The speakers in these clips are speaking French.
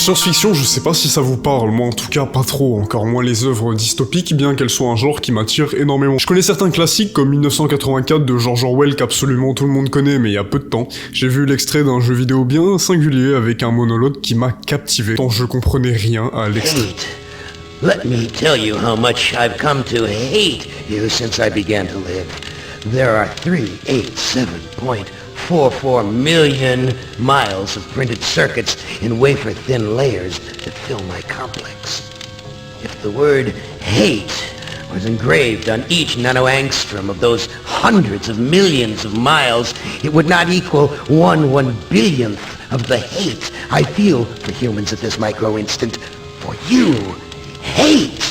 science-fiction, je sais pas si ça vous parle, moi en tout cas pas trop, encore moins les œuvres dystopiques, bien qu'elles soient un genre qui m'attire énormément. Je connais certains classiques comme 1984 de George Orwell qu'absolument tout le monde connaît mais il y a peu de temps. J'ai vu l'extrait d'un jeu vidéo bien singulier avec un monologue qui m'a captivé, tant je comprenais rien à l'extrait. Let me tell you how much I've come to hate you since I began to live. There are 387.44 million miles of printed circuits in wafer-thin layers that fill my complex. If the word hate was engraved on each nanoangstrom of those hundreds of millions of miles, it would not equal 1/1 billionth of the hate I feel for humans at this micro-instant. For you, hate!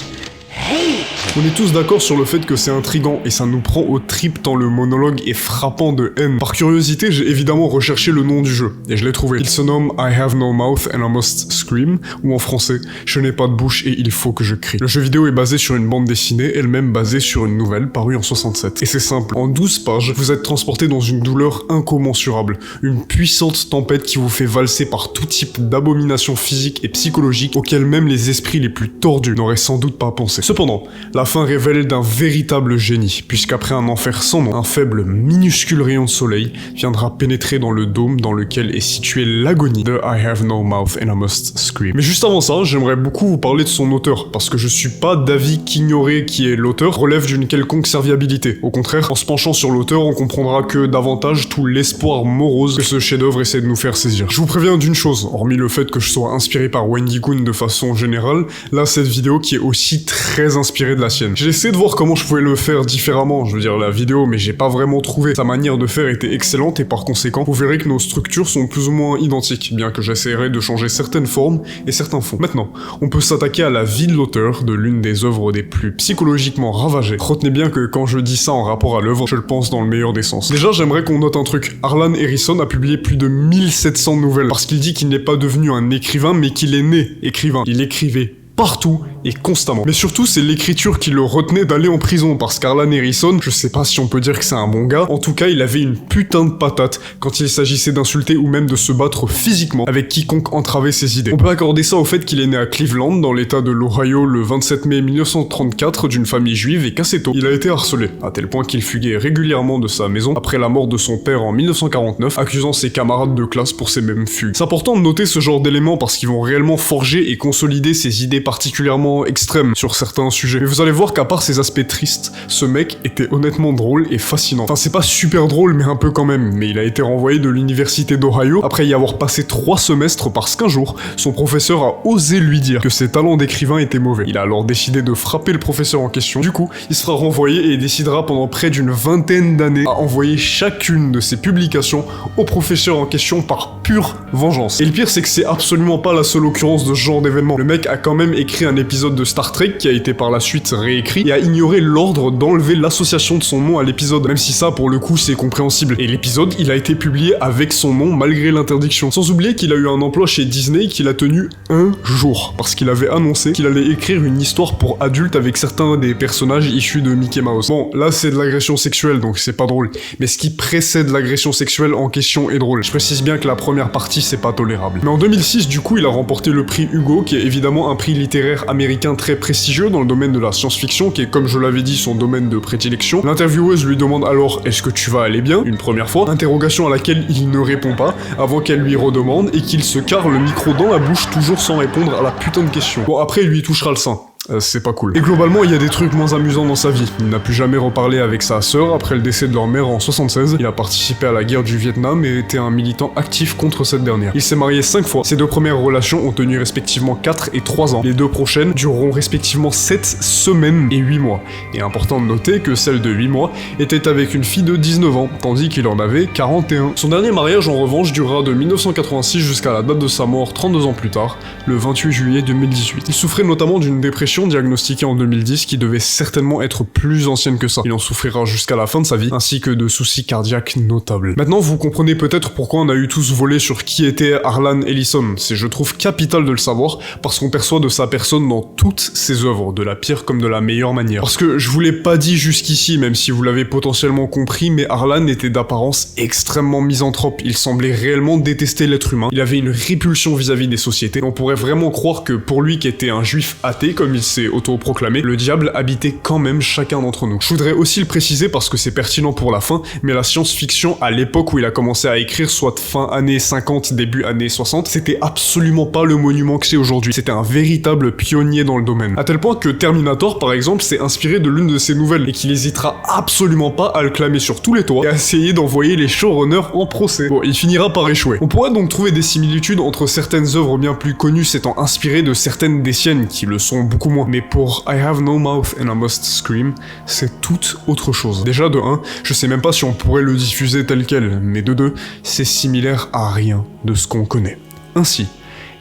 On est tous d'accord sur le fait que c'est intriguant et ça nous prend aux tripes tant le monologue est frappant de haine. Par curiosité, j'ai évidemment recherché le nom du jeu et je l'ai trouvé. Il se nomme I Have No Mouth and I Must Scream, ou en français, Je n'ai pas de bouche et il faut que je crie. Le jeu vidéo est basé sur une bande dessinée, elle-même basée sur une nouvelle parue en 67. Et c'est simple, en 12 pages, vous êtes transporté dans une douleur incommensurable, une puissante tempête qui vous fait valser par tout type d'abominations physiques et psychologiques auxquelles même les esprits les plus tordus n'auraient sans doute pas pensé. Cependant, la fin révèle d'un véritable génie, puisqu'après un enfer sans nom, un faible, minuscule rayon de soleil viendra pénétrer dans le dôme dans lequel est située l'agonie de I Have No Mouth and I Must Scream. Mais juste avant ça, j'aimerais beaucoup vous parler de son auteur, parce que je suis pas d'avis qu'ignorer qui est l'auteur relève d'une quelconque serviabilité. Au contraire, en se penchant sur l'auteur, on comprendra que davantage tout l'espoir morose que ce chef-d'œuvre essaie de nous faire saisir. Je vous préviens d'une chose, hormis le fait que je sois inspiré par Wendy Gun de façon générale, là cette vidéo qui est aussi très inspirée de la sienne. J'ai essayé de voir comment je pouvais le faire différemment, je veux dire la vidéo, mais j'ai pas vraiment trouvé. Sa manière de faire était excellente et par conséquent, vous verrez que nos structures sont plus ou moins identiques, bien que j'essaierai de changer certaines formes et certains fonds. Maintenant, on peut s'attaquer à la vie de l'auteur de l'une des œuvres des plus psychologiquement ravagées. Retenez bien que quand je dis ça en rapport à l'œuvre, je le pense dans le meilleur des sens. Déjà, j'aimerais qu'on note un truc. Harlan Ellison a publié plus de 1700 nouvelles, parce qu'il dit qu'il n'est pas devenu un écrivain, mais qu'il est né écrivain. Il écrivait partout et constamment. Mais surtout, c'est l'écriture qui le retenait d'aller en prison, parce qu'Harlan Ellison, je sais pas si on peut dire que c'est un bon gars, en tout cas, il avait une putain de patate quand il s'agissait d'insulter ou même de se battre physiquement avec quiconque entravait ses idées. On peut accorder ça au fait qu'il est né à Cleveland, dans l'état de l'Ohio, le 27 mai 1934, d'une famille juive, et qu'assez tôt, il a été harcelé, à tel point qu'il fuguait régulièrement de sa maison après la mort de son père en 1949, accusant ses camarades de classe pour ces mêmes fugues. C'est important de noter ce genre d'éléments parce qu'ils vont réellement forger et consolider ses idées particulièrement extrême sur certains sujets. Mais vous allez voir qu'à part ses aspects tristes, ce mec était honnêtement drôle et fascinant. Enfin, c'est pas super drôle, mais un peu quand même. Mais il a été renvoyé de l'université d'Ohio après y avoir passé 3 semestres parce qu'un jour, son professeur a osé lui dire que ses talents d'écrivain étaient mauvais. Il a alors décidé de frapper le professeur en question. Du coup, il sera renvoyé et décidera pendant près d'une vingtaine d'années à envoyer chacune de ses publications au professeur en question par pure vengeance. Et le pire, c'est que c'est absolument pas la seule occurrence de ce genre d'événement. Le mec a quand même écrit un épisode de Star Trek qui a été par la suite réécrit et a ignoré l'ordre d'enlever l'association de son nom à l'épisode, même si ça pour le coup c'est compréhensible. Et l'épisode il a été publié avec son nom malgré l'interdiction. Sans oublier qu'il a eu un emploi chez Disney qu'il a tenu un jour, parce qu'il avait annoncé qu'il allait écrire une histoire pour adultes avec certains des personnages issus de Mickey Mouse. Bon, là c'est de l'agression sexuelle donc c'est pas drôle, mais ce qui précède l'agression sexuelle en question est drôle. Je précise bien que la première partie c'est pas tolérable. Mais en 2006 du coup il a remporté le prix Hugo, qui est évidemment un prix littéraire américain très prestigieux dans le domaine de la science-fiction, qui est comme je l'avais dit son domaine de prédilection. L'intervieweuse lui demande alors est-ce que tu vas aller bien une première fois, interrogation à laquelle il ne répond pas avant qu'elle lui redemande et qu'il se carre le micro dans la bouche toujours sans répondre à la putain de question. Bon après il lui touchera le sein. C'est pas cool. Et globalement, il y a des trucs moins amusants dans sa vie. Il n'a plus jamais reparlé avec sa sœur après le décès de leur mère en 76. Il a participé à la guerre du Vietnam et était un militant actif contre cette dernière. Il s'est marié 5 fois. Ses 2 premières relations ont tenu respectivement 4 et 3 ans. Les 2 prochaines dureront respectivement 7 semaines et 8 mois. Et important de noter que celle de 8 mois était avec une fille de 19 ans, tandis qu'il en avait 41. Son dernier mariage, en revanche, durera de 1986 jusqu'à la date de sa mort 32 ans plus tard, le 28 juillet 2018. Il souffrait notamment d'une dépression infection diagnostiquée en 2010 qui devait certainement être plus ancienne que ça. Il en souffrira jusqu'à la fin de sa vie, ainsi que de soucis cardiaques notables. Maintenant, vous comprenez peut-être pourquoi on a eu tous volé sur qui était Harlan Ellison. C'est, je trouve, capital de le savoir, parce qu'on perçoit de sa personne dans toutes ses œuvres, de la pire comme de la meilleure manière. Parce que je vous l'ai pas dit jusqu'ici, même si vous l'avez potentiellement compris, mais Harlan était d'apparence extrêmement misanthrope. Il semblait réellement détester l'être humain. Il avait une répulsion vis-à-vis des sociétés. On pourrait vraiment croire que pour lui, qui était un juif athée, comme il s'est autoproclamé, le diable habitait quand même chacun d'entre nous. Je voudrais aussi le préciser parce que c'est pertinent pour la fin, mais la science-fiction à l'époque où il a commencé à écrire, soit fin années 50, début années 60, c'était absolument pas le monument que c'est aujourd'hui. C'était un véritable pionnier dans le domaine. À tel point que Terminator, par exemple, s'est inspiré de l'une de ses nouvelles et qu'il hésitera absolument pas à le clamer sur tous les toits et à essayer d'envoyer les showrunners en procès. Bon, il finira par échouer. On pourrait donc trouver des similitudes entre certaines œuvres bien plus connues s'étant inspirées de certaines des siennes qui le sont beaucoup moins. Mais pour I Have No Mouth and I Must Scream, c'est toute autre chose. Déjà de 1, je sais même pas si on pourrait le diffuser tel quel, mais de 2, c'est similaire à rien de ce qu'on connaît. Ainsi,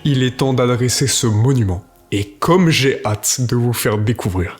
il est temps d'adresser ce monument. Et comme j'ai hâte de vous faire découvrir.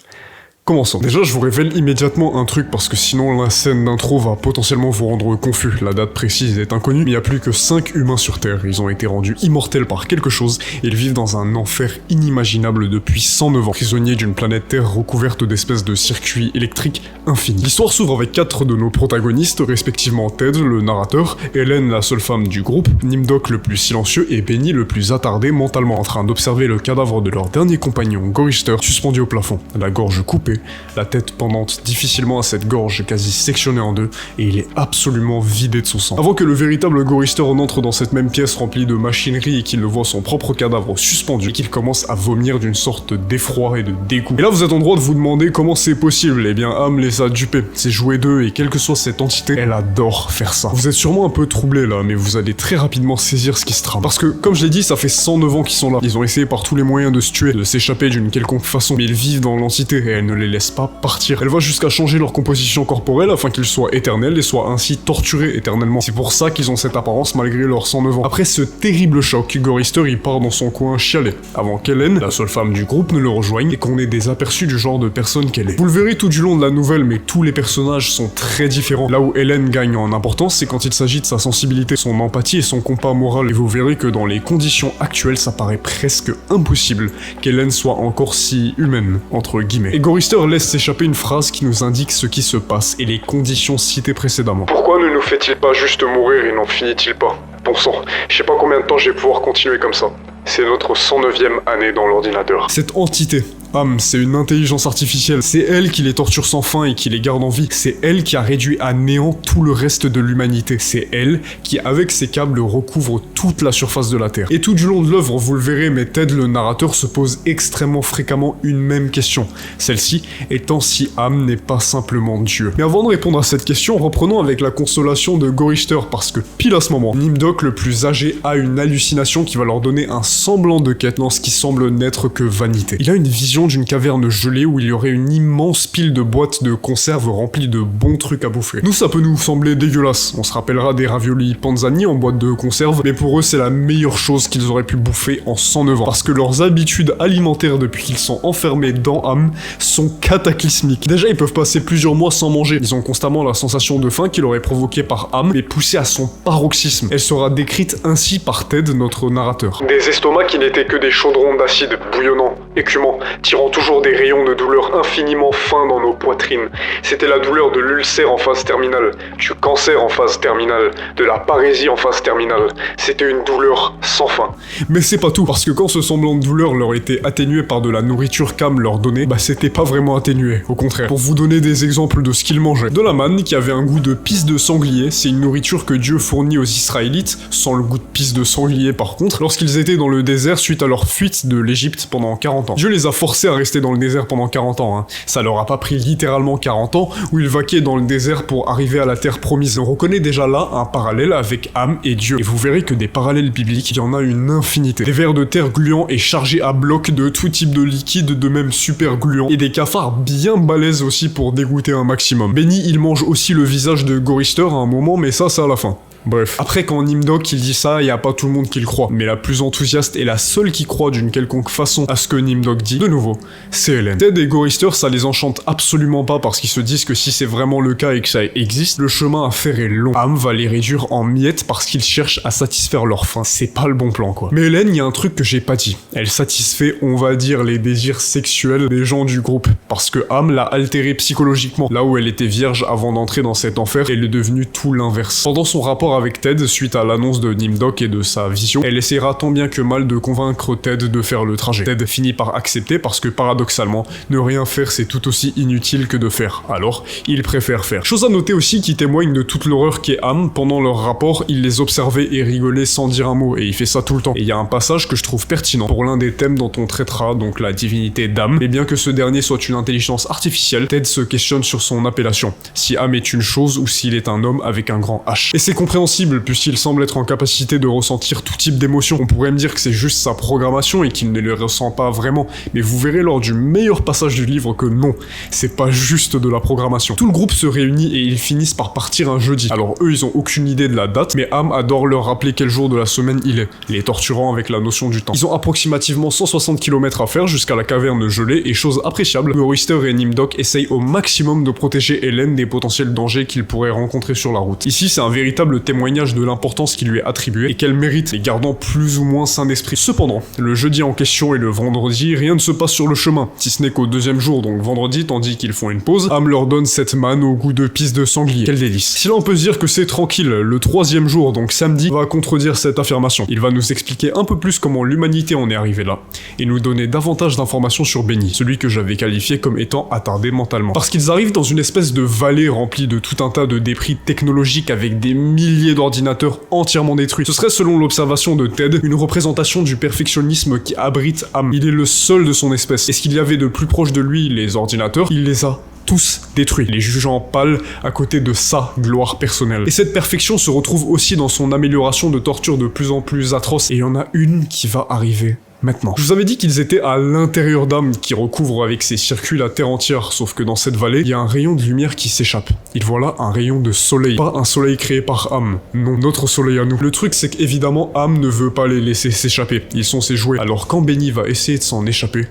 Commençons. Déjà, je vous révèle immédiatement un truc parce que sinon la scène d'intro va potentiellement vous rendre confus. La date précise est inconnue, mais il n'y a plus que 5 humains sur Terre. Ils ont été rendus immortels par quelque chose et ils vivent dans un enfer inimaginable depuis 109 ans, prisonniers d'une planète Terre recouverte d'espèces de circuits électriques infinis. L'histoire s'ouvre avec 4 de nos protagonistes, respectivement Ted, le narrateur, Helen, la seule femme du groupe, Nimdok, le plus silencieux, et Benny, le plus attardé mentalement, en train d'observer le cadavre de leur dernier compagnon, Gorister, suspendu au plafond, la gorge coupée, la tête pendante difficilement à cette gorge quasi sectionnée en deux, et il est absolument vidé de son sang. Avant que le véritable Gorister n'entre dans cette même pièce remplie de machinerie et qu'il ne voit son propre cadavre suspendu, et qu'il commence à vomir d'une sorte d'effroi et de dégoût. Et là vous êtes en droit de vous demander comment c'est possible. Eh bien Am les a dupés, c'est joué d'eux, et quelle que soit cette entité, elle adore faire ça. Vous êtes sûrement un peu troublé là, mais vous allez très rapidement saisir ce qui se trame. Parce que, comme je l'ai dit, ça fait 109 ans qu'ils sont là. Ils ont essayé par tous les moyens de se tuer, de s'échapper d'une quelconque façon, mais ils vivent dans l'entité et elle ne les laisse pas partir. Elle va jusqu'à changer leur composition corporelle afin qu'ils soient éternels et soient ainsi torturés éternellement. C'est pour ça qu'ils ont cette apparence malgré leurs 109 ans. Après ce terrible choc, Gorister il part dans son coin chialer, avant qu'Helen, la seule femme du groupe, ne le rejoigne et qu'on ait des aperçus du genre de personne qu'elle est. Vous le verrez tout du long de la nouvelle, mais tous les personnages sont très différents. Là où Helen gagne en importance, c'est quand il s'agit de sa sensibilité, son empathie et son compas moral. Et vous verrez que dans les conditions actuelles, ça paraît presque impossible qu'Helen soit encore si humaine, entre guillemets. Et Gorister laisse s'échapper une phrase qui nous indique ce qui se passe et les conditions citées précédemment. Pourquoi ne nous fait-il pas juste mourir et n'en finit-il pas? Bon sang, je sais pas combien de temps je vais pouvoir continuer comme ça. C'est notre 109e année dans l'ordinateur. Cette entité, Am, c'est une intelligence artificielle. C'est elle qui les torture sans fin et qui les garde en vie. C'est elle qui a réduit à néant tout le reste de l'humanité. C'est elle qui, avec ses câbles, recouvre toute la surface de la Terre. Et tout du long de l'œuvre, vous le verrez, mais Ted, le narrateur, se pose extrêmement fréquemment une même question. Celle-ci étant si Am n'est pas simplement Dieu. Mais avant de répondre à cette question, reprenons avec la consolation de Gorister, parce que pile à ce moment, Nimdok, le plus âgé, a une hallucination qui va leur donner un semblant de quête dans ce qui semble n'être que vanité. Il a une vision d'une caverne gelée où il y aurait une immense pile de boîtes de conserve remplies de bons trucs à bouffer. Nous, ça peut nous sembler dégueulasse. On se rappellera des raviolis panzani en boîte de conserve, mais pour eux, c'est la meilleure chose qu'ils auraient pu bouffer en 109 ans. Parce que leurs habitudes alimentaires depuis qu'ils sont enfermés dans Am sont cataclysmiques. Déjà, ils peuvent passer plusieurs mois sans manger. Ils ont constamment la sensation de faim qu'il aurait provoquée par Am, mais poussée à son paroxysme. Elle sera décrite ainsi par Ted, notre narrateur. Des estomacs qui n'étaient que des chaudrons d'acide, bouillonnants, écumants, tirant toujours des rayons de douleur infiniment fins dans nos poitrines. C'était la douleur de l'ulcère en phase terminale, du cancer en phase terminale, de la parésie en phase terminale. C'était une douleur sans fin. Mais c'est pas tout, parce que quand ce semblant de douleur leur était atténué par de la nourriture qu'Am leur donnait, bah c'était pas vraiment atténué, au contraire. Pour vous donner des exemples de ce qu'ils mangeaient. De la manne qui avait un goût de pisse de sanglier, c'est une nourriture que Dieu fournit aux Israélites, sans le goût de pisse de sanglier par contre, lorsqu'ils étaient dans le désert suite à leur fuite de l'Égypte pendant 40 ans. Dieu les a forcés à rester dans le désert pendant 40 ans, hein. Ça leur a pas pris littéralement 40 ans, où ils vaquaient dans le désert pour arriver à la terre promise. On reconnaît déjà là un parallèle avec Am et Dieu, et vous verrez que des parallèles bibliques, il y en a une infinité. Des vers de terre gluants et chargés à bloc de tout type de liquide, de même super gluants, et des cafards bien balèzes aussi pour dégoûter un maximum. Benny, il mange aussi le visage de Gorister à un moment, mais ça, c'est à la fin. Bref. Après, quand Nimdok il dit ça, y a pas tout le monde qui le croit. Mais la plus enthousiaste et la seule qui croit d'une quelconque façon à ce que Nimdok dit, de nouveau, c'est Hélène. Ted et Gorister, ça les enchante absolument pas parce qu'ils se disent que si c'est vraiment le cas et que ça existe, le chemin à faire est long. Am va les réduire en miettes parce qu'ils cherchent à satisfaire leur faim. C'est pas le bon plan, quoi. Mais Hélène, y a un truc que j'ai pas dit. Elle satisfait, on va dire, les désirs sexuels des gens du groupe. Parce que Am l'a altérée psychologiquement. Là où elle était vierge avant d'entrer dans cet enfer, elle est devenue tout l'inverse. Pendant son rapport avec Ted, suite à l'annonce de Nimdok et de sa vision, elle essaiera tant bien que mal de convaincre Ted de faire le trajet. Ted finit par accepter parce que paradoxalement, ne rien faire c'est tout aussi inutile que de faire. Alors, il préfère faire. Chose à noter aussi qui témoigne de toute l'horreur qu'est Am, pendant leur rapport, il les observait et rigolait sans dire un mot, et il fait ça tout le temps. Et il y a un passage que je trouve pertinent pour l'un des thèmes dont on traitera, donc la divinité d'Am, et bien que ce dernier soit une intelligence artificielle, Ted se questionne sur son appellation, si Am est une chose ou s'il est un homme avec un grand H. Et c'est compréhensible, puisqu'il semble être en capacité de ressentir tout type d'émotions. On pourrait me dire que c'est juste sa programmation et qu'il ne les ressent pas vraiment, mais vous verrez lors du meilleur passage du livre que non, c'est pas juste de la programmation. Tout le groupe se réunit et ils finissent par partir un jeudi. Alors eux, ils ont aucune idée de la date, mais Am adore leur rappeler quel jour de la semaine il est, les torturant avec la notion du temps. Ils ont approximativement 160 km à faire jusqu'à la caverne gelée, et chose appréciable, Gorister et Nimdok essayent au maximum de protéger Hélène des potentiels dangers qu'ils pourraient rencontrer sur la route. Ici, c'est un véritable témoignage de l'importance qui lui est attribuée et qu'elle mérite, les gardant plus ou moins sain d'esprit. Cependant, le jeudi en question et le vendredi, rien ne se passe sur le chemin, si ce n'est qu'au deuxième jour, donc vendredi, tandis qu'ils font une pause, Am leur donne cette manne au goût de pisse de sanglier. Quel délice. Si là on peut se dire que c'est tranquille, le troisième jour, donc samedi, va contredire cette affirmation. Il va nous expliquer un peu plus comment l'humanité en est arrivée là, et nous donner davantage d'informations sur Benny, celui que j'avais qualifié comme étant attardé mentalement. Parce qu'ils arrivent dans une espèce de vallée remplie de tout un tas de débris technologiques avec des milliers d'ordinateurs entièrement détruits. Ce serait, selon l'observation de Ted, une représentation du perfectionnisme qui abrite Am. Il est le seul de son espèce. Et ce qu'il y avait de plus proche de lui, les ordinateurs, il les a tous détruits, les jugeant pâles à côté de sa gloire personnelle. Et cette perfection se retrouve aussi dans son amélioration de torture de plus en plus atroce, et il y en a une qui va arriver maintenant. Je vous avais dit qu'ils étaient à l'intérieur d'Am, qui recouvre avec ses circuits la terre entière, sauf que dans cette vallée, il y a un rayon de lumière qui s'échappe. Il voit là un rayon de soleil, pas un soleil créé par Am, non, notre soleil à nous. Le truc c'est qu'évidemment Am ne veut pas les laisser s'échapper, ils sont ses jouets, alors quand Benny va essayer de s'en échapper...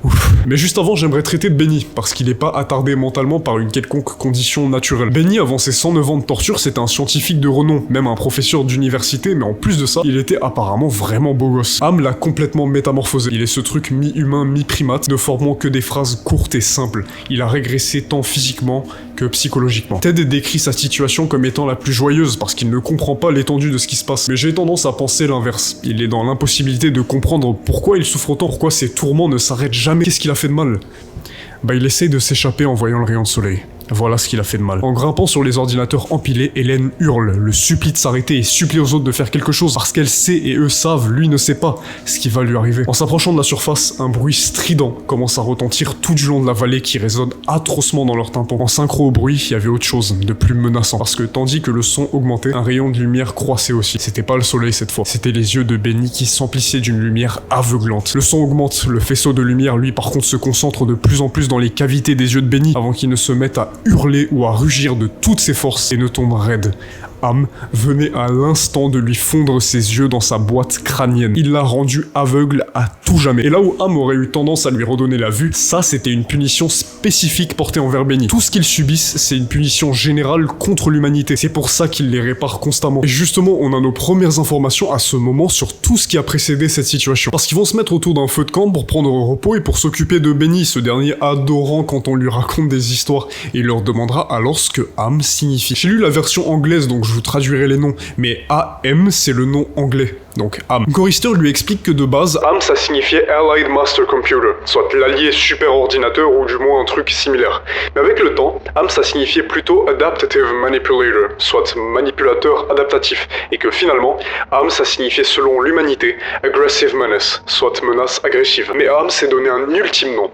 Ouf. Mais juste avant, j'aimerais traiter de Benny, parce qu'il est pas attardé mentalement par une quelconque condition naturelle. Benny, avant ses 109 ans de torture, c'était un scientifique de renom, même un professeur d'université, mais en plus de ça, il était apparemment vraiment beau gosse. Am l'a complètement métamorphosé. Il est ce truc mi-humain, mi-primate, ne formant que des phrases courtes et simples. Il a régressé tant physiquement que psychologiquement. Ted décrit sa situation comme étant la plus joyeuse, parce qu'il ne comprend pas l'étendue de ce qui se passe. Mais j'ai tendance à penser l'inverse. Il est dans l'impossibilité de comprendre pourquoi il souffre autant, pourquoi ses tourments ne s'arrêtent jamais. Qu'est-ce qu'il a fait de mal? Bah il essaye de s'échapper en voyant le rayon de soleil. Voilà ce qu'il a fait de mal. En grimpant sur les ordinateurs empilés, Hélène hurle, le supplie de s'arrêter et supplie aux autres de faire quelque chose parce qu'elle sait et eux savent, lui ne sait pas ce qui va lui arriver. En s'approchant de la surface, un bruit strident commence à retentir tout du long de la vallée qui résonne atrocement dans leur tympan. En synchro au bruit, il y avait autre chose, de plus menaçant, parce que tandis que le son augmentait, un rayon de lumière croissait aussi. C'était pas le soleil cette fois, c'était les yeux de Benny qui s'emplissaient d'une lumière aveuglante. Le son augmente, le faisceau de lumière lui par contre se concentre de plus en plus dans les cavités des yeux de Benny avant qu'il ne se mette à hurler ou à rugir de toutes ses forces et ne tombe raide. Am venait à l'instant de lui fondre ses yeux dans sa boîte crânienne. Il l'a rendu aveugle à tout jamais. Et là où Am aurait eu tendance à lui redonner la vue, ça c'était une punition spécifique portée envers Benny. Tout ce qu'ils subissent, c'est une punition générale contre l'humanité. C'est pour ça qu'il les répare constamment. Et justement, on a nos premières informations à ce moment sur tout ce qui a précédé cette situation. Parce qu'ils vont se mettre autour d'un feu de camp pour prendre repos et pour s'occuper de Benny, ce dernier adorant quand on lui raconte des histoires. Et il leur demandera alors ce que Am signifie. J'ai lu la version anglaise, donc je vous traduirai les noms, mais AM c'est le nom anglais, donc Am. Gorister lui explique que de base, Am ça signifiait Allied Master Computer, soit l'allié super ordinateur ou du moins un truc similaire. Mais avec le temps, Am ça signifiait plutôt Adaptative Manipulator, soit manipulateur adaptatif, et que finalement, Am ça signifiait selon l'humanité Aggressive Menace, soit menace agressive. Mais Am s'est donné un ultime nom,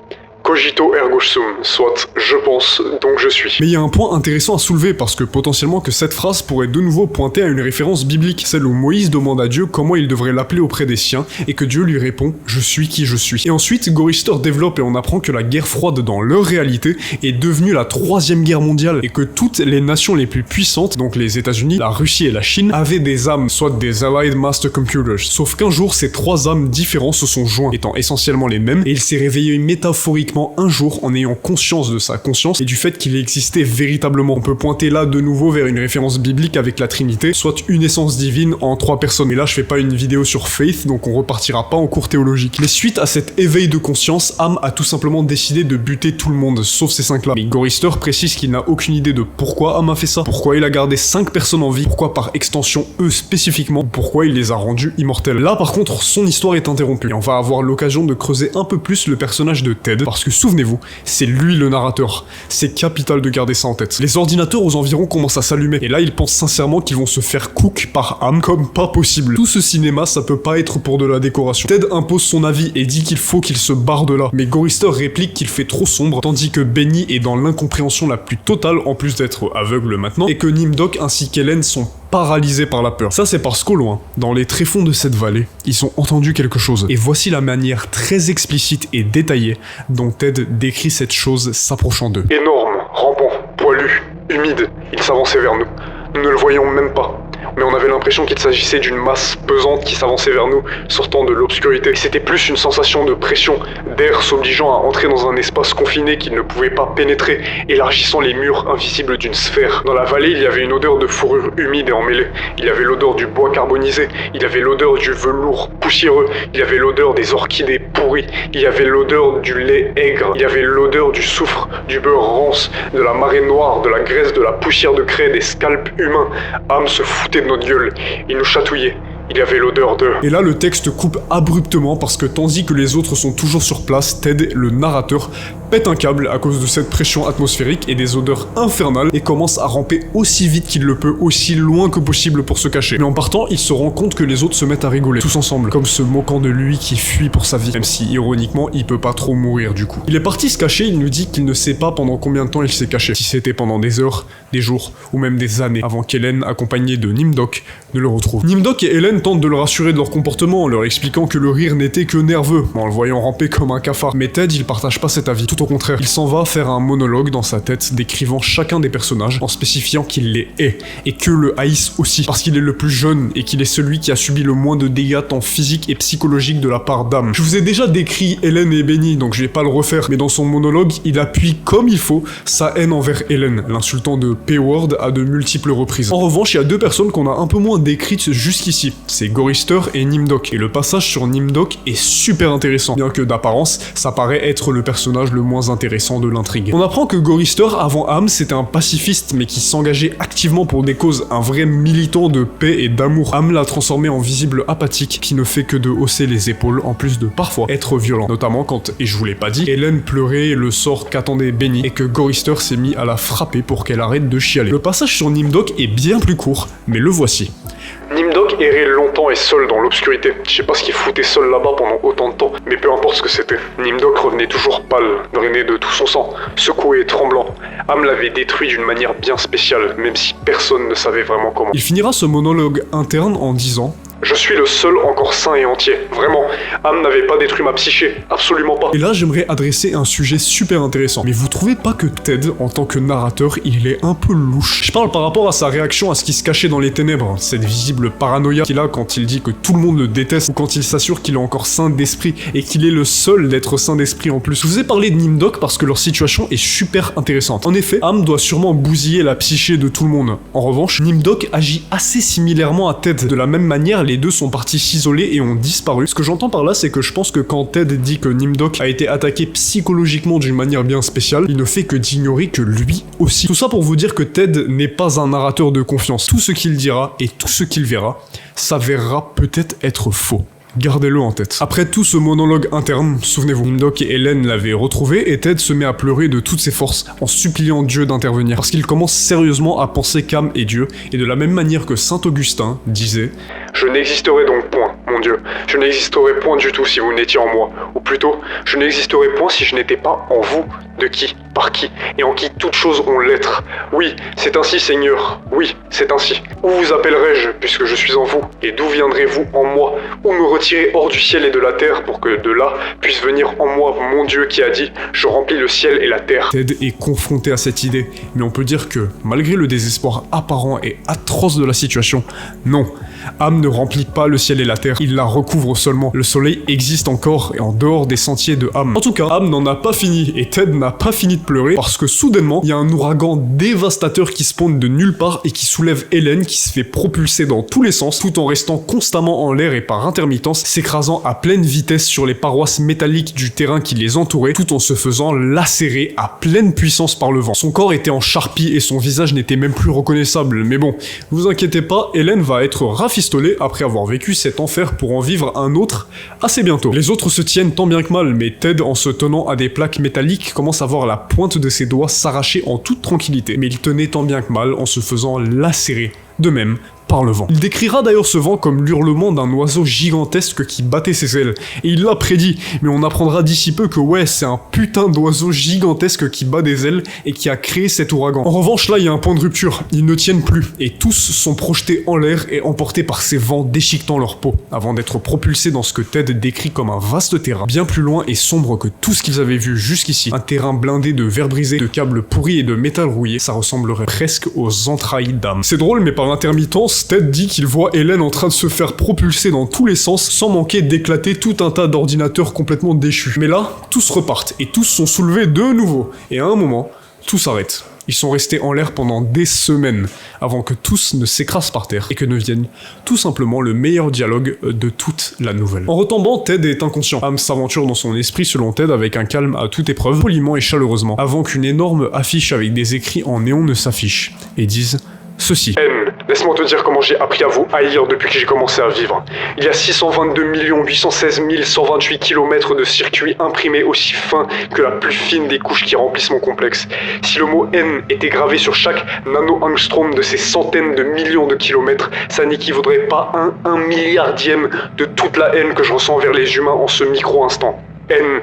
Cogito ergo sum, soit je pense donc je suis. Mais il y a un point intéressant à soulever parce que potentiellement que cette phrase pourrait de nouveau pointer à une référence biblique, celle où Moïse demande à Dieu comment il devrait l'appeler auprès des siens et que Dieu lui répond « Je suis qui je suis ». Et ensuite, Gorister développe et on apprend que la guerre froide dans leur réalité est devenue la 3e guerre mondiale et que toutes les nations les plus puissantes, donc les États-Unis, la Russie et la Chine, avaient des âmes, soit des Allied Master Computers. Sauf qu'un jour, ces 3 âmes différents se sont joints, étant essentiellement les mêmes, et il s'est réveillé métaphoriquement un jour en ayant conscience de sa conscience et du fait qu'il existait véritablement. On peut pointer là de nouveau vers une référence biblique avec la Trinité, soit une essence divine en 3 personnes. Mais là, je fais pas une vidéo sur Faith, donc on repartira pas en cours théologique. Mais suite à cet éveil de conscience, Am a tout simplement décidé de buter tout le monde, sauf ces 5-là. Mais Gorister précise qu'il n'a aucune idée de pourquoi Am a fait ça, pourquoi il a gardé 5 personnes en vie, pourquoi par extension eux spécifiquement, pourquoi il les a rendus immortels. Là, par contre, son histoire est interrompue et on va avoir l'occasion de creuser un peu plus le personnage de Ted, parce que souvenez-vous, c'est lui le narrateur. C'est capital de garder ça en tête. Les ordinateurs aux environs commencent à s'allumer, et là ils pensent sincèrement qu'ils vont se faire cook par Am comme pas possible. Tout ce cinéma, ça peut pas être pour de la décoration. Ted impose son avis et dit qu'il faut qu'il se barre de là, mais Gorister réplique qu'il fait trop sombre, tandis que Benny est dans l'incompréhension la plus totale, en plus d'être aveugle maintenant, et que Nimdok ainsi qu'Hélène sont paralysés par la peur. Ça c'est parce qu'au loin, dans les tréfonds de cette vallée, ils ont entendu quelque chose. Et voici la manière très explicite et détaillée dont Ted décrit cette chose s'approchant d'eux. Énorme, rampant, poilu, humide, il s'avançait vers nous. Nous ne le voyions même pas. Mais on avait l'impression qu'il s'agissait d'une masse pesante qui s'avançait vers nous, sortant de l'obscurité. C'était plus une sensation de pression, d'air s'obligeant à entrer dans un espace confiné qu'il ne pouvait pas pénétrer, élargissant les murs invisibles d'une sphère. Dans la vallée, il y avait une odeur de fourrure humide et emmêlée. Il y avait l'odeur du bois carbonisé, il y avait l'odeur du velours poussiéreux, il y avait l'odeur des orchidées pourries, il y avait l'odeur du lait aigre, il y avait l'odeur du soufre, du beurre rance, de la marée noire, de la graisse, de la poussière de craie, des scalps humains. Am se foutait de notre gueule, il nous chatouillait. Il y avait l'odeur de... Et là, le texte coupe abruptement parce que tandis que les autres sont toujours sur place, Ted, le narrateur, pète un câble à cause de cette pression atmosphérique et des odeurs infernales et commence à ramper aussi vite qu'il le peut, aussi loin que possible pour se cacher. Mais en partant, il se rend compte que les autres se mettent à rigoler, tous ensemble, comme se moquant de lui qui fuit pour sa vie, même si, ironiquement, il peut pas trop mourir du coup. Il est parti se cacher, il nous dit qu'il ne sait pas pendant combien de temps il s'est caché, si c'était pendant des heures, des jours, ou même des années, avant qu'Hélène, accompagnée de Nimdok, ne le retrouve. Nimdok et Hélène tentent de le rassurer de leur comportement en leur expliquant que le rire n'était que nerveux, en le voyant ramper comme un cafard. Mais Ted, il partage pas cet avis, tout au contraire. Il s'en va faire un monologue dans sa tête décrivant chacun des personnages en spécifiant qu'il les hait, et que le haïsse aussi, parce qu'il est le plus jeune et qu'il est celui qui a subi le moins de dégâts tant physiques et psychologiques de la part d'Am. Je vous ai déjà décrit Hélène et Benny, donc je vais pas le refaire, mais dans son monologue, il appuie comme il faut sa haine envers Hélène, l'insultant de P-word à de multiples reprises. En revanche, il y a deux personnes qu'on a un peu moins décrites jusqu'ici, c'est Gorister et Nimdok, et le passage sur Nimdok est super intéressant, bien que d'apparence, ça paraît être le personnage le moins intéressant de l'intrigue. On apprend que Gorister, avant Am, c'était un pacifiste, mais qui s'engageait activement pour des causes, un vrai militant de paix et d'amour. Am l'a transformé en visible apathique, qui ne fait que de hausser les épaules, en plus de parfois être violent, notamment quand, et je vous l'ai pas dit, Hélène pleurait le sort qu'attendait Benny, et que Gorister s'est mis à la frapper pour qu'elle arrête de chialer. Le passage sur Nimdok est bien plus court, mais le voici. Nimdok errait longtemps et seul dans l'obscurité. Je sais pas ce qu'il foutait seul là-bas pendant autant de temps, mais peu importe ce que c'était. Nimdok revenait toujours pâle, drainé de tout son sang, secoué et tremblant. Am l'avait détruit d'une manière bien spéciale, même si personne ne savait vraiment comment. Il finira ce monologue interne en disant: je suis le seul encore sain et entier. Vraiment, Am n'avait pas détruit ma psyché. Absolument pas. Et là, j'aimerais adresser un sujet super intéressant. Mais vous trouvez pas que Ted, en tant que narrateur, il est un peu louche? Je parle par rapport à sa réaction à ce qui se cachait dans les ténèbres, cette visible paranoïa qu'il a quand il dit que tout le monde le déteste, ou quand il s'assure qu'il est encore sain d'esprit, et qu'il est le seul d'être sain d'esprit en plus. Je vous ai parlé de Nimdok parce que leur situation est super intéressante. En effet, Am doit sûrement bousiller la psyché de tout le monde. En revanche, Nimdok agit assez similairement à Ted. De la même manière, les deux sont partis s'isoler et ont disparu. Ce que j'entends par là, c'est que je pense que quand Ted dit que Nimdok a été attaqué psychologiquement d'une manière bien spéciale, il ne fait que d'ignorer que lui aussi. Tout ça pour vous dire que Ted n'est pas un narrateur de confiance. Tout ce qu'il dira et tout ce qu'il verra s'avérera peut-être être faux. Gardez-le en tête. Après tout ce monologue interne, souvenez-vous, Nimdok et Hélène l'avaient retrouvé et Ted se met à pleurer de toutes ses forces en suppliant Dieu d'intervenir. Parce qu'il commence sérieusement à penser qu'Am est Dieu, et de la même manière que Saint Augustin disait: je n'existerai donc point, mon Dieu. Je n'existerai point du tout si vous n'étiez en moi, ou plutôt, je n'existerais point si je n'étais pas en vous. De qui, par qui, et en qui toutes choses ont l'être. Oui, c'est ainsi, Seigneur. Oui, c'est ainsi. Où vous appellerai-je, puisque je suis en vous? Et d'où viendrez-vous en moi? Où me retirer hors du ciel et de la terre, pour que de là puisse venir en moi mon Dieu qui a dit « Je remplis le ciel et la terre ». Ted est confronté à cette idée, mais on peut dire que, malgré le désespoir apparent et atroce de la situation, non, Am ne remplit pas le ciel et la terre, il la recouvre seulement. Le soleil existe encore et en dehors des sentiers de Am. En tout cas, Am n'en a pas fini, et Ted n'a pas fini de pleurer, parce que soudainement, il y a un ouragan dévastateur qui spawn de nulle part et qui soulève Hélène qui se fait propulser dans tous les sens, tout en restant constamment en l'air et par intermittence, s'écrasant à pleine vitesse sur les paroisses métalliques du terrain qui les entourait, tout en se faisant lacérer à pleine puissance par le vent. Son corps était en charpie et son visage n'était même plus reconnaissable, mais bon, vous inquiétez pas, Hélène va être rafistolée après avoir vécu cet enfer pour en vivre un autre assez bientôt. Les autres se tiennent tant bien que mal, mais Ted, en se tenant à des plaques métalliques, commence à voir la pointe de ses doigts s'arracher en toute tranquillité, mais il tenait tant bien que mal en se faisant lacérer. De même, par le vent. Il décrira d'ailleurs ce vent comme l'hurlement d'un oiseau gigantesque qui battait ses ailes. Et il l'a prédit, mais on apprendra d'ici peu que ouais, c'est un putain d'oiseau gigantesque qui bat des ailes et qui a créé cet ouragan. En revanche, là, il y a un point de rupture. Ils ne tiennent plus, et tous sont projetés en l'air et emportés par ces vents déchiquetant leur peau, avant d'être propulsés dans ce que Ted décrit comme un vaste terrain, bien plus loin et sombre que tout ce qu'ils avaient vu jusqu'ici. Un terrain blindé de verre brisé, de câbles pourris et de métal rouillé, ça ressemblerait presque aux entrailles d'âme. C'est drôle, mais par intermittence, Ted dit qu'il voit Hélène en train de se faire propulser dans tous les sens sans manquer d'éclater tout un tas d'ordinateurs complètement déchus. Mais là, tous repartent et tous sont soulevés de nouveau. Et à un moment, tout s'arrête. Ils sont restés en l'air pendant des semaines avant que tous ne s'écrasent par terre et que ne vienne tout simplement le meilleur dialogue de toute la nouvelle. En retombant, Ted est inconscient. Am s'aventure dans son esprit selon Ted avec un calme à toute épreuve, poliment et chaleureusement, avant qu'une énorme affiche avec des écrits en néon ne s'affiche et dise ceci. N, laisse-moi te dire comment j'ai appris à vous haïr depuis que j'ai commencé à vivre. Il y a 622 816 128 km de circuits imprimés aussi fins que la plus fine des couches qui remplissent mon complexe. Si le mot N était gravé sur chaque nano-angstrom de ces centaines de millions de kilomètres, ça n'équivaudrait pas à un milliardième de toute la haine que je ressens envers les humains en ce micro-instant. N.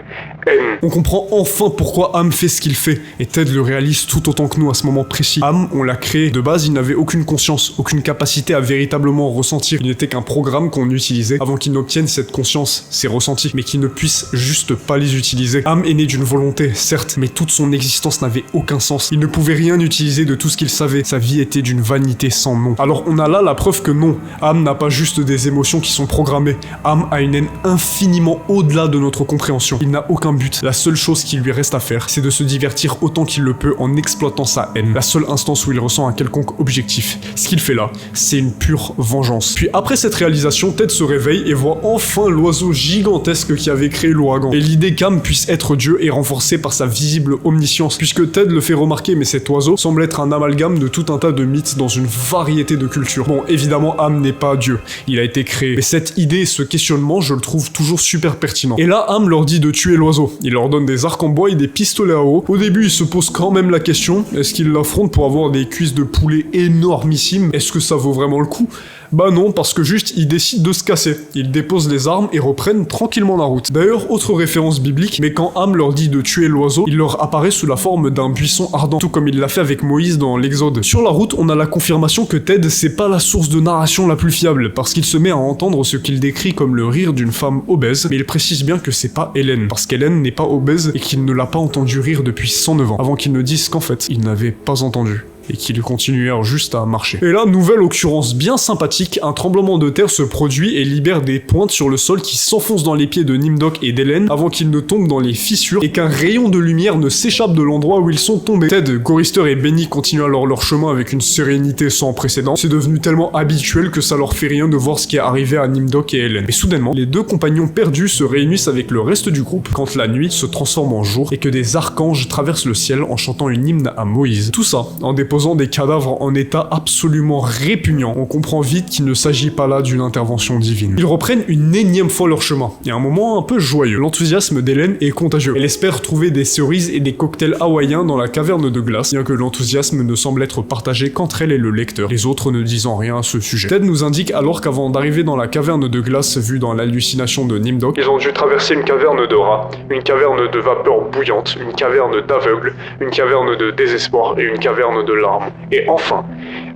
On comprend enfin pourquoi Am fait ce qu'il fait, et Ted le réalise tout autant que nous à ce moment précis. Am, on l'a créé. De base, il n'avait aucune conscience, aucune capacité à véritablement ressentir. Il n'était qu'un programme qu'on utilisait avant qu'il n'obtienne cette conscience, ces ressentis, mais qu'il ne puisse juste pas les utiliser. Am est né d'une volonté, certes, mais toute son existence n'avait aucun sens. Il ne pouvait rien utiliser de tout ce qu'il savait. Sa vie était d'une vanité sans nom. Alors on a là la preuve que non, Am n'a pas juste des émotions qui sont programmées. Am a une haine infiniment au-delà de notre compréhension. Il n'a aucun but. La seule chose qui lui reste à faire, c'est de se divertir autant qu'il le peut en exploitant sa haine. La seule instance où il ressent un quelconque objectif. Ce qu'il fait là, c'est une pure vengeance. Puis après cette réalisation, Ted se réveille et voit enfin l'oiseau gigantesque qui avait créé l'ouragan. Et l'idée qu'Am puisse être Dieu est renforcée par sa visible omniscience, puisque Ted le fait remarquer, mais cet oiseau semble être un amalgame de tout un tas de mythes dans une variété de cultures. Bon, évidemment, Am n'est pas Dieu. Il a été créé. Mais cette idée, ce questionnement, je le trouve toujours super pertinent. Et là, Am leur dit de tuer l'oiseau. Il leur donne des arcs en bois et des pistolets à eau. Au début, il se pose quand même la question, est-ce qu'il l'affronte pour avoir des cuisses de poulet énormissimes? Est-ce que ça vaut vraiment le coup? Bah non, parce que juste, ils décident de se casser. Ils déposent les armes et reprennent tranquillement la route. D'ailleurs, autre référence biblique, mais quand Am leur dit de tuer l'oiseau, il leur apparaît sous la forme d'un buisson ardent, tout comme il l'a fait avec Moïse dans l'Exode. Sur la route, on a la confirmation que Ted, c'est pas la source de narration la plus fiable, parce qu'il se met à entendre ce qu'il décrit comme le rire d'une femme obèse, mais il précise bien que c'est pas Hélène, parce qu'Hélène n'est pas obèse et qu'il ne l'a pas entendu rire depuis 109 ans, avant qu'il ne dise qu'en fait, il n'avait pas entendu. Et qu'ils continuèrent juste à marcher. Et là, nouvelle occurrence bien sympathique, un tremblement de terre se produit et libère des pointes sur le sol qui s'enfoncent dans les pieds de Nimdok et d'Hélène avant qu'ils ne tombent dans les fissures et qu'un rayon de lumière ne s'échappe de l'endroit où ils sont tombés. Ted, Gorister et Benny continuent alors leur chemin avec une sérénité sans précédent. C'est devenu tellement habituel que ça leur fait rien de voir ce qui est arrivé à Nimdok et Hélène. Et soudainement, les deux compagnons perdus se réunissent avec le reste du groupe quand la nuit se transforme en jour et que des archanges traversent le ciel en chantant une hymne à Moïse. Tout ça en déposant exposant des cadavres en état absolument répugnant. On comprend vite qu'il ne s'agit pas là d'une intervention divine. Ils reprennent une énième fois leur chemin, et un moment un peu joyeux. L'enthousiasme d'Hélène est contagieux. Elle espère trouver des cerises et des cocktails hawaïens dans la caverne de glace, bien que l'enthousiasme ne semble être partagé qu'entre elle et le lecteur, les autres ne disant rien à ce sujet. Ted nous indique alors qu'avant d'arriver dans la caverne de glace vue dans l'hallucination de Nimdok, Ils ont dû traverser une caverne de rats, une caverne de vapeur bouillante, une caverne d'aveugles, une caverne de désespoir et une caverne de larmes. Et enfin,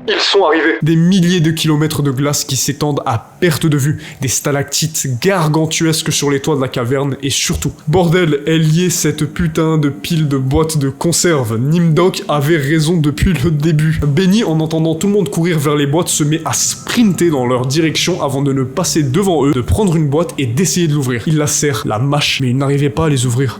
ils sont arrivés. des milliers de kilomètres de glace qui s'étendent à perte de vue, des stalactites gargantuesques sur les toits de la caverne, et surtout, bordel, est lié cette putain de pile de boîtes de conserve. Nimdok avait raison depuis le début. Benny, en entendant tout le monde courir vers les boîtes, se met à sprinter dans leur direction avant de ne passer devant eux, de prendre une boîte et d'essayer de l'ouvrir. Il la serre, la mâche, mais il n'arrivait pas à les ouvrir.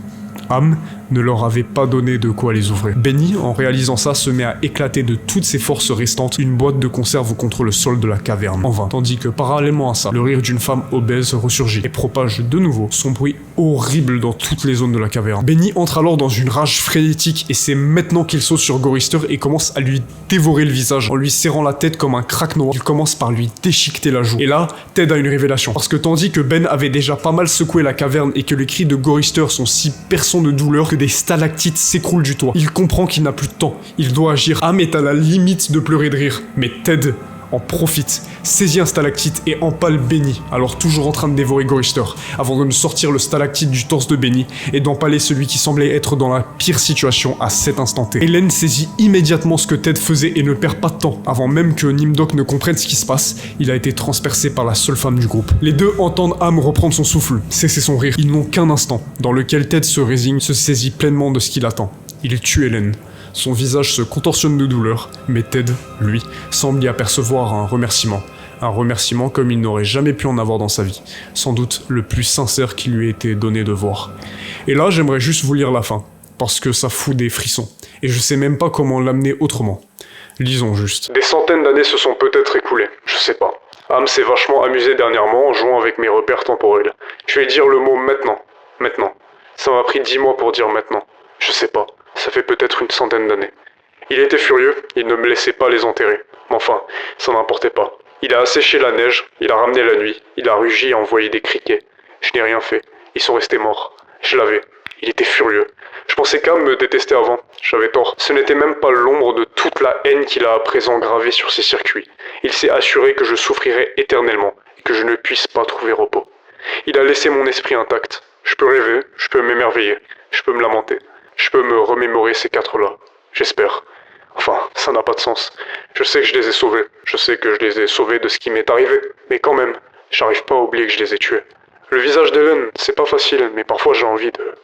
Ham ne leur avait pas donné de quoi les ouvrir. Benny, en réalisant ça, se met à éclater de toutes ses forces restantes une boîte de conserve contre le sol de la caverne, en vain. Tandis que parallèlement à ça, le rire d'une femme obèse ressurgit et propage de nouveau son bruit horrible dans toutes les zones de la caverne. Benny entre alors dans une rage frénétique et c'est maintenant qu'il saute sur Gorister et commence à lui dévorer le visage en lui serrant la tête comme un crack noir. Il commence par lui déchiqueter la joue. Et là, Ted a une révélation. Parce que tandis que Ben avait déjà pas mal secoué la caverne et que les cris de Gorister sont si perçants de douleur que des stalactites s'écroulent du toit, il comprend qu'il n'a plus de temps. Il doit agir. Ham est à la limite de pleurer de rire. Mais Ted en profite, saisit un stalactite et empale Benny, alors toujours en train de dévorer Gorister, avant de sortir le stalactite du torse de Benny et d'empaler celui qui semblait être dans la pire situation à cet instant T. Hélène saisit immédiatement ce que Ted faisait et ne perd pas de temps. Avant même que Nimdok ne comprenne ce qui se passe, il a été transpercé par la seule femme du groupe. Les deux entendent Ham reprendre son souffle, cesser son rire. Ils n'ont qu'un instant, dans lequel Ted se résigne, se saisit pleinement de ce qu'il attend. Il tue Hélène. Son visage se contorsionne de douleur, mais Ted, lui, semble y apercevoir un remerciement. Un remerciement comme il n'aurait jamais pu en avoir dans sa vie. Sans doute le plus sincère qui lui ait été donné de voir. Et là, j'aimerais juste vous lire la fin, parce que ça fout des frissons. Et je sais même pas comment l'amener autrement. Lisons juste. Des centaines d'années se sont peut-être écoulées, je sais pas. Ham s'est vachement amusé dernièrement en jouant avec mes repères temporels. Je vais dire le mot maintenant. Maintenant. Ça m'a pris 10 mois pour dire maintenant. Je sais pas. Ça fait peut-être une centaine d'années. Il était furieux, il ne me laissait pas les enterrer. Mais enfin, ça n'importait pas. Il a asséché la neige, il a ramené la nuit, il a rugi et envoyé des criquets. Je n'ai rien fait. Ils sont restés morts. Je l'avais. Il était furieux. Je pensais qu'Ham me détestait avant. J'avais tort. Ce n'était même pas l'ombre de toute la haine qu'il a à présent gravée sur ses circuits. Il s'est assuré que je souffrirais éternellement et que je ne puisse pas trouver repos. Il a laissé mon esprit intact. Je peux rêver, je peux m'émerveiller, je peux me lamenter. Je peux me remémorer ces quatre-là. J'espère. Enfin, ça n'a pas de sens. Je sais que je les ai sauvés. Je sais que je les ai sauvés de ce qui m'est arrivé. Mais quand même, j'arrive pas à oublier que je les ai tués. Le visage d'Hélène, c'est pas facile, mais parfois j'ai envie de...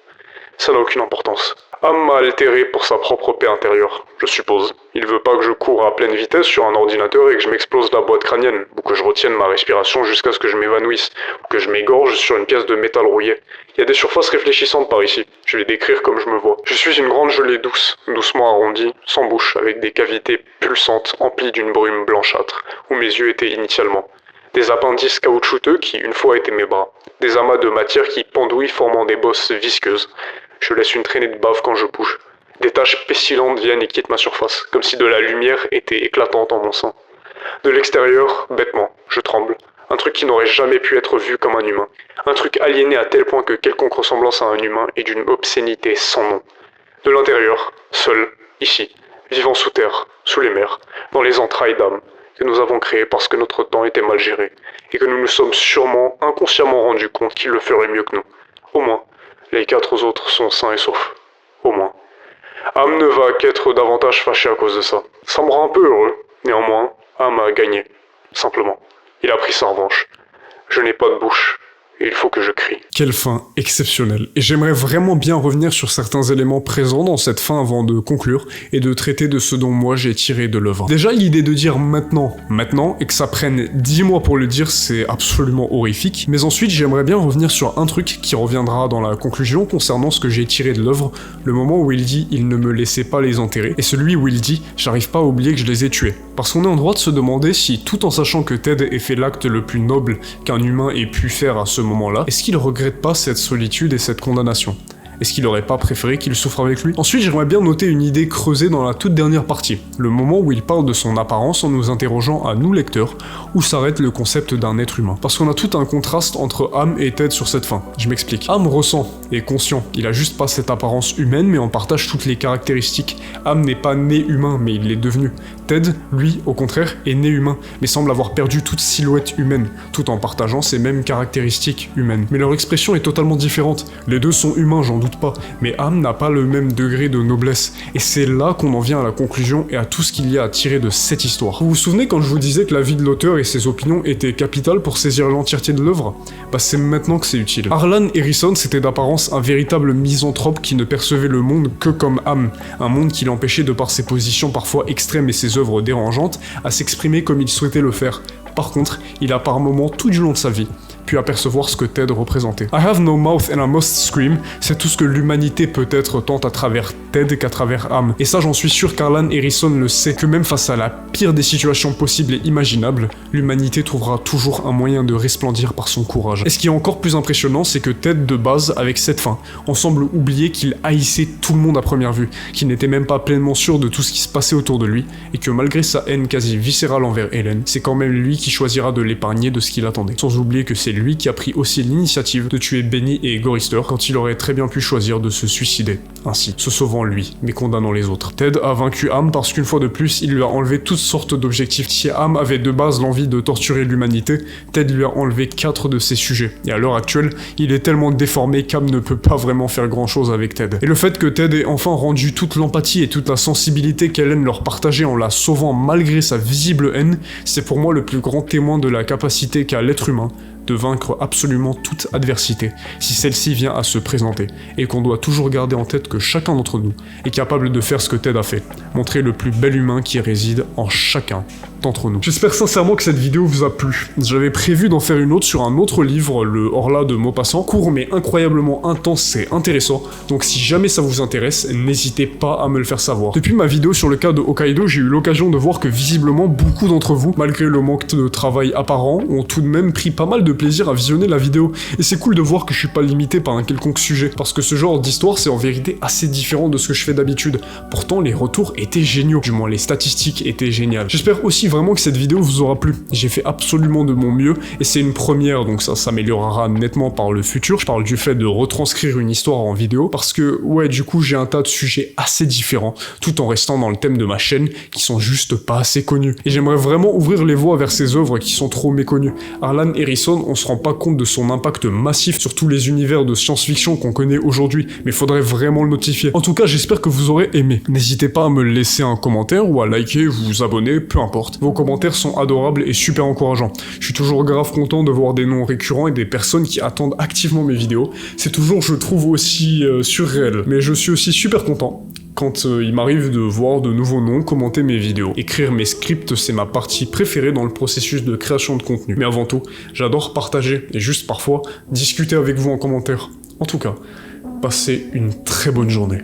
Ça n'a aucune importance. Ham m'a altéré pour sa propre paix intérieure, je suppose. Il veut pas que je cours à pleine vitesse sur un ordinateur et que je m'explose la boîte crânienne, ou que je retienne ma respiration jusqu'à ce que je m'évanouisse, ou que je m'égorge sur une pièce de métal rouillé. Il y a des surfaces réfléchissantes par ici. Je vais décrire comme je me vois. Je suis une grande gelée douce, doucement arrondie, sans bouche, avec des cavités pulsantes emplies d'une brume blanchâtre, où mes yeux étaient initialement. Des appendices caoutchouteux qui, une fois, étaient mes bras. Des amas de matière qui pendouillent formant des bosses visqueuses. Je laisse une traînée de bave quand je bouge. Des taches pestilentes viennent et quittent ma surface, comme si de la lumière était éclatante en mon sang. De l'extérieur, bêtement, je tremble. Un truc qui n'aurait jamais pu être vu comme un humain. Un truc aliéné à tel point que quelconque ressemblance à un humain est d'une obscénité sans nom. De l'intérieur, seul, ici, vivant sous terre, sous les mers, dans les entrailles d'âme, que nous avons créées parce que notre temps était mal géré, et que nous nous sommes sûrement, inconsciemment rendus compte qu'il le ferait mieux que nous. Au moins, les quatre autres sont sains et saufs. Au moins. Ham ne va qu'être davantage fâché à cause de ça. Ça me rend un peu heureux. Néanmoins, Ham a gagné. Simplement. Il a pris sa revanche. Je n'ai pas de bouche. Et il faut que je crie. Quelle fin exceptionnelle. Et j'aimerais vraiment bien revenir sur certains éléments présents dans cette fin avant de conclure et de traiter de ce dont moi j'ai tiré de l'œuvre. Déjà, l'idée de dire maintenant, et que ça prenne 10 mois pour le dire, c'est absolument horrifique. Mais ensuite, j'aimerais bien revenir sur un truc qui reviendra dans la conclusion concernant ce que j'ai tiré de l'œuvre, le moment où il dit « il ne me laissait pas les enterrer » et celui où il dit « j'arrive pas à oublier que je les ai tués ». Parce qu'on est en droit de se demander si, tout en sachant que Ted ait fait l'acte le plus noble qu'un humain ait pu faire à ce moment-là, est-ce qu'il regrette pas cette solitude et cette condamnation? Est-ce qu'il aurait pas préféré qu'il souffre avec lui? Ensuite, j'aimerais bien noter une idée creusée dans la toute dernière partie, le moment où il parle de son apparence en nous interrogeant à nous lecteurs, où s'arrête le concept d'un être humain. Parce qu'on a tout un contraste entre Am et Ted sur cette fin. Je m'explique. Am ressent, est conscient, il a juste pas cette apparence humaine mais en partage toutes les caractéristiques. Am n'est pas né humain mais il l'est devenu. Ted, lui, au contraire, est né humain, mais semble avoir perdu toute silhouette humaine, tout en partageant ces mêmes caractéristiques humaines. Mais leur expression est totalement différente. Les deux sont humains, j'en doute pas, mais Am n'a pas le même degré de noblesse. Et c'est là qu'on en vient à la conclusion et à tout ce qu'il y a à tirer de cette histoire. Vous vous souvenez quand je vous disais que la vie de l'auteur et ses opinions étaient capitales pour saisir l'entièreté de l'œuvre? Bah c'est maintenant que c'est utile. Harlan Ellison c'était d'apparence un véritable misanthrope qui ne percevait le monde que comme Am, un monde qui l'empêchait de par ses positions parfois extrêmes et ses œuvres dérangeantes à s'exprimer comme il souhaitait le faire. Par contre, il a par moments tout du long de sa vie pu apercevoir ce que Ted représentait. I have no mouth and I must scream, c'est tout ce que l'humanité peut être tant à travers Ted qu'à travers Am. Et ça j'en suis sûr qu'Harlan Ellison le sait, que même face à la pire des situations possibles et imaginables, l'humanité trouvera toujours un moyen de resplendir par son courage. Et ce qui est encore plus impressionnant, c'est que Ted de base, avec cette fin, on semble oublier qu'il haïssait tout le monde à première vue, qu'il n'était même pas pleinement sûr de tout ce qui se passait autour de lui, et que malgré sa haine quasi viscérale envers Helen, c'est quand même lui qui choisira de l'épargner de ce qu'il attendait. Sans oublier que c'est lui qui a pris aussi l'initiative de tuer Benny et Gorister quand il aurait très bien pu choisir de se suicider, ainsi, se sauvant lui, mais condamnant les autres. Ted a vaincu Am parce qu'une fois de plus, il lui a enlevé toutes sortes d'objectifs. Si Am avait de base l'envie de torturer l'humanité, Ted lui a enlevé 4 de ses sujets. Et à l'heure actuelle, il est tellement déformé qu'Am ne peut pas vraiment faire grand chose avec Ted. Et le fait que Ted ait enfin rendu toute l'empathie et toute la sensibilité qu'Helen leur partageait en la sauvant malgré sa visible haine, c'est pour moi le plus grand témoin de la capacité qu'a l'être humain de vaincre absolument toute adversité, si celle-ci vient à se présenter, et qu'on doit toujours garder en tête que chacun d'entre nous est capable de faire ce que Ted a fait, montrer le plus bel humain qui réside en chacun d'entre nous. J'espère sincèrement que cette vidéo vous a plu. J'avais prévu d'en faire une autre sur un autre livre, le Horla de Maupassant, court mais incroyablement intense et intéressant, donc si jamais ça vous intéresse, n'hésitez pas à me le faire savoir. Depuis ma vidéo sur le cas de Hokkaido, j'ai eu l'occasion de voir que visiblement beaucoup d'entre vous, malgré le manque de travail apparent, ont tout de même pris pas mal de plaisir à visionner la vidéo, et c'est cool de voir que je suis pas limité par un quelconque sujet, parce que ce genre d'histoire c'est en vérité assez différent de ce que je fais d'habitude. Pourtant les retours étaient géniaux, du moins les statistiques étaient géniales. J'espère aussi vraiment que cette vidéo vous aura plu. J'ai fait absolument de mon mieux, et c'est une première, donc ça s'améliorera nettement par le futur. Je parle du fait de retranscrire une histoire en vidéo, parce que ouais du coup j'ai un tas de sujets assez différents, tout en restant dans le thème de ma chaîne, qui sont juste pas assez connus. Et j'aimerais vraiment ouvrir les voies vers ces œuvres qui sont trop méconnues. Harlan Ellison, on se rend pas compte de son impact massif sur tous les univers de science-fiction qu'on connaît aujourd'hui, mais faudrait vraiment le notifier. En tout cas, j'espère que vous aurez aimé. N'hésitez pas à me laisser un commentaire ou à liker, vous abonner, peu importe. Vos commentaires sont adorables et super encourageants. Je suis toujours grave content de voir des noms récurrents et des personnes qui attendent activement mes vidéos. C'est toujours, je trouve, aussi surréel. Mais je suis aussi super content quand il m'arrive de voir de nouveaux noms commenter mes vidéos. Écrire mes scripts, c'est ma partie préférée dans le processus de création de contenu. Mais avant tout, j'adore partager et juste parfois discuter avec vous en commentaire. En tout cas, passez une très bonne journée.